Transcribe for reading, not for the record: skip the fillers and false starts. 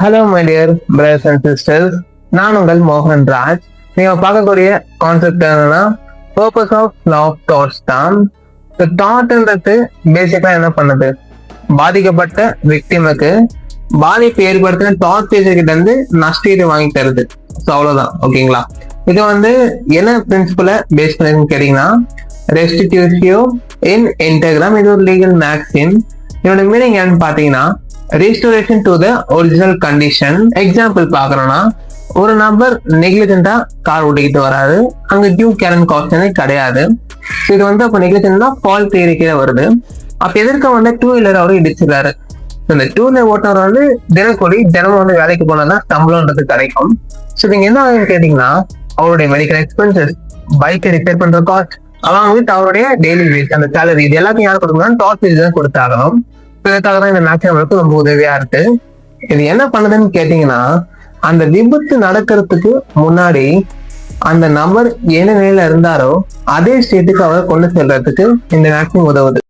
Hello my dear brothers and sisters, நான் உங்கள் மோகன் ராஜ். நீங்க பார்க்கக்கூடிய கான்செப்ட் என்னன்னா purpose of law of thoughts தான். தாட்ன்றது பேசிக்கா என்ன பண்ணுது, பாதிக்கப்பட்ட விக்டிமுக்கு பாதிப்பு ஏற்படுத்தின தாட் பேசர் கிட்ட இருந்து நஷ்டீடு வாங்கி தருது. ஸோ அவ்வளவுதான், ஓகேங்களா? இது என்ன பிரின்சிபலை பேஸ் பண்ணிருக்குன்னு கேட்டீங்கன்னா, ரெஸ்டிடியூஷியோ இன் இன்டெக்ரம். இது ஒரு லீகல் மேக்ஸிம். இதோட மீனிங் என்னன்னு பாத்தீங்கன்னா, restoration to the original condition. Example பாக்குறோம்னா, ஒரு நபர் நெக்லிஜென்டா கார் ஓட்டிக்கிட்டு வராது, அங்க டியூ கேரன் காஸ்ட் கிடையாது. இது அப்ப நெக்லிஜென்ட்னா ஃபால்ட் தியரி கீழே வருது. அப்ப எதிர்க்க டூ வீலர் அவரு இடிச்சிருக்காரு. இந்த டூ வீலர் ஓட்டுநர் தினமும் வேலைக்கு போனாதான் சம்பளம்ன்றது கிடைக்கும். ஸோ நீங்க என்ன ஆகுதுன்னு கேட்டீங்கன்னா, அவருடைய மெடிக்கல் எக்ஸ்பென்சஸ், பைக்கை ரிப்பேர் பண்ற காஸ்ட், அவங்க அவருடைய டெய்லி வேஜ், அந்த சேலரி, இது எல்லாத்தையும் யார் கொடுக்கணும்? டாப் வேஜ் தான் கொடுத்தாகணும். இதுக்காக தான் இந்த மேக்ஸிமம் ரொம்ப உதவியா இருக்கு. இது என்ன பண்ணுதுன்னு கேட்டீங்கன்னா, அந்த விபத்து நடக்கிறதுக்கு முன்னாடி அந்த நபர் என்ன நிலையில இருந்தாரோ அதே ஸ்டேட்டுக்கு அவரை கொண்டு செல்றதுக்கு இந்த மேக்ஸிமம் உதவுது.